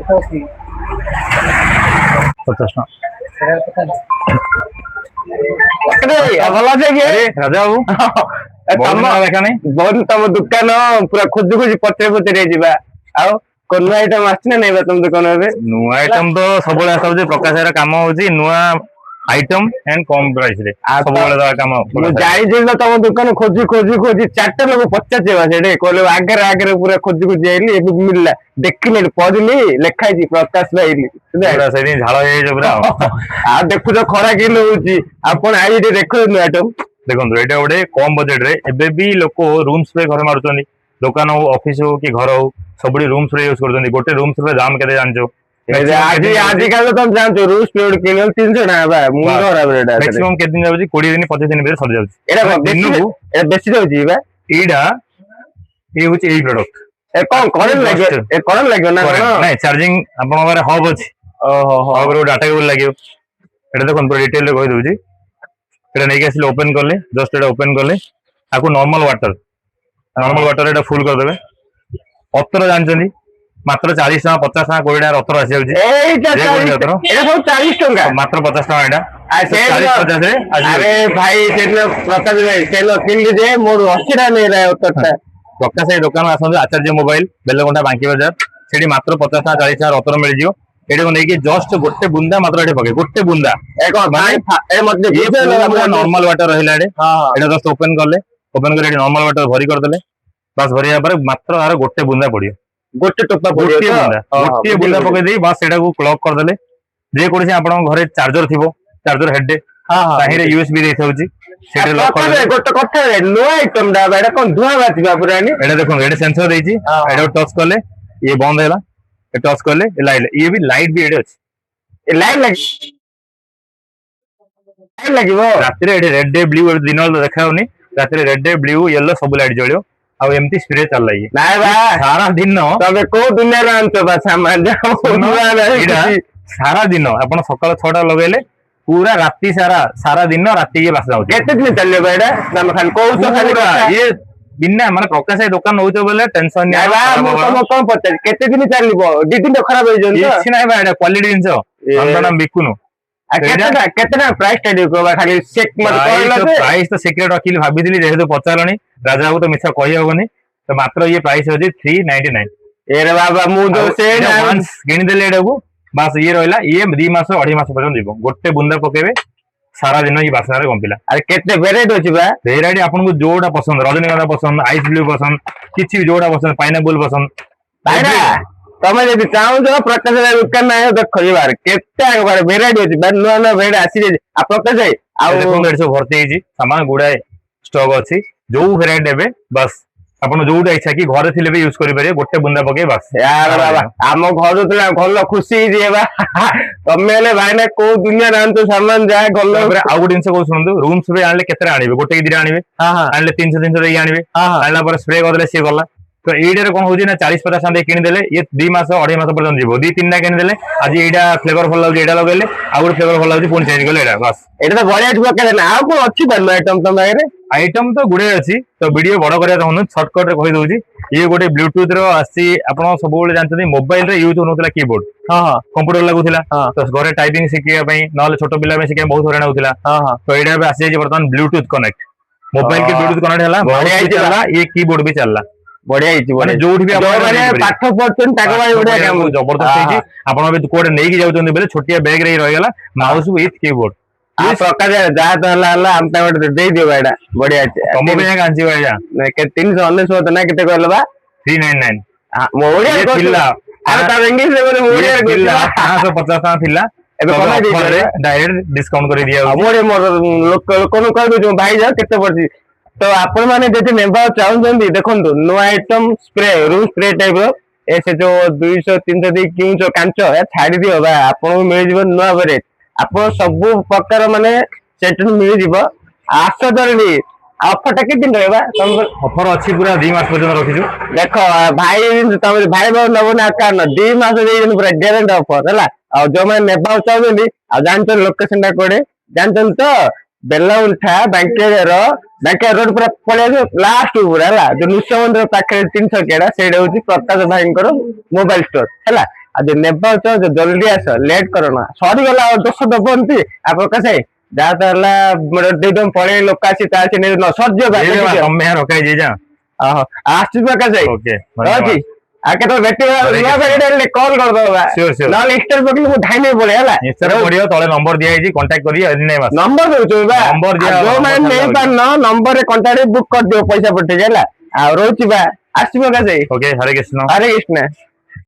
50 राजा बाबू तुम दुकान पूरा खोजी खोजी पचरे पचरे जावा आउ नुआ आइटम आसी ना तुम दुकान नुआ आइटम तो सब प्रकाश काम होची नुआ आइटम एंड कम प्राइस रे सब काम जाई तुम दुकान खोजी खोजी खोजी 4टा लोग पचारे कहले आगे आगे पूरा खोजी खोजी आइली मिलला देखिले पढ़ली लेखाई प्रकाश भाई झाड़ पूरा आ देखु तो खरा कि होची आपण आई देखो नुआ आइटम देखो ये गोटे कम बजेट रे एबे भी लोक रूम स्प्रे घर मारुचंदी दुकान हो ऑफिस हो कि घर हो सब रूम स्प्रे यूज करचंदी गोटे रूम स्प्रे दाम केते जानचो आज काल तुम जानचो रूम स्प्रे किलो 300 ना बा मुंड खराब रेट मैक्सिमम केते दिन जाउची 20 दिन 25 दिन भीतर सर जाउची एटा दिन को एटा बेसी जाउची बा एडा ए होची ए प्रोडक्ट ए कौन लागो ना नहीं चार्जिंग आपन बारे हब अछि ओहो हब रो डाटा केबल लागियो एटा देखो पूरा डिटेल रे कहि दउची एटा नै के ओपन करले जस्ट एटा ओपन करले आकु नॉर्मल वाटर एटा फुल कर देबे अतर जानचंदी मात्र 40 टका 50 टका 20 टका अतर आसी जाउची एटा सब 40 टका मात्र 50 टका एटा 40 50 रे अरे भाई सेनो प्रकाश भाई सेनो किन जे मोर 80 टका नै रे अतरटा प्रकाश ए दुकान आसन आचार्य मोबाइल बेलगोंडा बांकी बाजार सेठी मात्र 50 टका 40 टका अतर मिल जियो एटा को नेकी जस्ट गोटे बुंदा मात्र एटा पके गोटे बुंदा ए मतलब नॉर्मल वाटर रहला एडे एटा जस्ट ओपन करे एटी नॉर्मल वाटर भरी कर देले बस भरिया पर मात्र आरो गोटे बुंदा पड़ियो गोटे टोपा पड़ियो गोटे बुंदा पके देई बस एटा को क्लॉक कर देले जे कोसी आपन घरे चार्जर थिबो चार्जर हेड ताहिरे यूएसबी देइ थाउची सेटे लॉक कर दे गोटे कथा नो आइटम डा एटा कोन धुआ बातिबा पुरानी एटा देखो एटा सेंसर देइची एटा टच करले ये बंद हैला ए टच करले लाइट ये भी लाइट भी एडे अछि ए लाइट लागिवो रात रे रेड डे ब्लू दिन देखाउनी रात रे रेड डे ब्लू येलो सब लाइट जळियो आ एमती स्प्रे चल रही नाय बा सारा दिन तबे को दुनिया रे आंतो बा सामान सारा दिन अपन सकाळ 6टा लगेले पूरा राती सारा दिन राती ये बास जाउ केते दिन चलियो बा एडा हम खाली को तो खाली ये बिना माने प्रकाश दुकान होतो बोले टेंशन नाय बा हम कोन पता केते दिन चलिबो दी दिन तो खराब होई जंतो କିଛି नाही बा एडा क्वालिटी जिंस हम बिकुनु केतना प्राइस टा को खाली चेक मत कहला से प्राइस तो सीक्रेट रखिली भाबी दिली जेहेतु पचारणी राजा को तो मिछा कहि होबनी तो मात्र ये प्राइस होजी 399 ए रे बाबा मु जो से वंस गिनी देले एडा को बस ये रहला ये 2 मास 2.5 मास पर्यंत जीवो गोटे बुंदा पकेबे सारा दिन ये बासना रे कंपिला अरे केते वेराइटी अछि बा वेराइटी आपन को जोडा पसंद रजनीगंधा पसंद आइस ब्लू पसंद किछि भी जोडा पसंद पाइनएप्पल पसंद भाईरा तमे जदी चाहू जो प्रकाश दुकान ना देखो ये बार केते बार वेराइटी अछि बा नुआ नुआ वेराइटी आसी जे आ प्रकाश भाई आ देखो मेरे सब भर्ती हिजी सामान गुडाए स्टॉक अछि जो वेराइटी देबे बस अपन जोडा इच्छा कि घरे थिले भी यूज करि पारे गोटे बुंदा पके बस यार बाबा हम घर तला घर खुशी जेबा तमे ले भाई ना को दुनिया नाम तो सामान जाय घर आ गुड जिंस को सुनंदु रूम स्प्रे आनले केते आनिबे गोटे कि दिरा आनिबे आनले 300 300 देई आनिबे आनला पर स्प्रे कर देले से गला तो एडे कोन होजी ना 40 50 टका दे किनि देले ये 2 मास 2.5 मास पर्यंत जीवो 2 3 टा किनि देले आज एडा फ्लेवर भल लागै एडा लगेले आ गुड फ्लेवर भल लागै पुन चेंज करले एडा बस एडा तो बढ़िया ठुआ करे ना आ को अछि बन आइटम तम रे आइटम तो गुडे अछि तो वीडियो बड़ करिया चाहनु शॉर्टकट रे कहि दउजी ये गोटे ब्लूटूथ रो आसी आपण सब बोले जानथि मोबाइल रे यूज होनथला कीबोर्ड कंप्यूटर लागुथिला तो घरे टाइपिंग सिखिया पई नले छोटो पिला में सिखिया बहुत हरान होथिला तो एडा बे आसी जे वर्तमान ब्लूटूथ कनेक्ट मोबाइल के ब्लूटूथ कनेक्ट हला बढ़िया चलला ये कीबोर्ड भी चलला बढ़िया हिची माने जोठ भी आपण माने पाठ पढछन ताको भाई बढ़िया काम जबरदस्त हिची आपण अबे कोड नै कि जाउछन बेले छोटिया बैग रे रहि गेला माउस विथ कीबोर्ड आ प्रकार जा तो हला हम ता दे दियो एडा बढ़िया तमो पे कांची भाईया के 399 ना केते कहलबा 399 मोड़िया थिला आ ता इंग्लिश रे बोले मोड़िया थिला 550 टका थिला एबे कोना दे डायरेक्ट डिस्काउंट कर दिया मोरे मोर लोक कोन कह दो भाई जा केते पड़सी तो आपण माने जति नेबा चाहउछन देखंतु नो item spray room spray type रो ए से जो 200 300 दे क्यों जो कांचो ए छाडी दियो बा आपण मिल जीव नो बरे आपण सब प्रकार माने सेट मिल जीव आस दरली ऑफर टा के दिन रहबा तुम ऑफर अछि पूरा 2 मास पर्यंत रखिजु देखो भाई तुम भाई बाबू नबो ना कान 2 मास दे पूरा गारंटी ऑफर हला आ जो मैं नेबा चाहबेली आ जानतो लोकेशन टा कोडे जानतो तो बेला उठा बैंकेर रोड पूरा पळे लास्ट पूरा हला जो निश्चय मंदिर पाखे 300 केडा सेडा होची प्रकाश भाईंकर मोबाइल स्टोर हला आज नेबा चाहूଛ जल्दी आस लेट करना सरी गला दोष दबंती आ प्रकाश भाई जहाँ तो हला एकदम पड़े लोक आसी ता आसी न सर्ज तमे रखाई जे जा आसी प्रकाश भाई ओके रही आ केतो भेटी नया भेटी कॉल कर दबा Sure, sure. ना इंस्टा पर मु धाई नहीं पड़े हला इंस्टा पड़ियो तळे नंबर दिया है जी कांटेक्ट करियो एनी नेम आस नंबर दउछु बा नंबर दिया जो मैंने नहीं पार न नंबर रे कांटेक्ट बुक कर दियो पैसा पठे जाला आ रोची बा आसी प्रकाश भाई ओके हरे कृष्ण हरे कृष्ण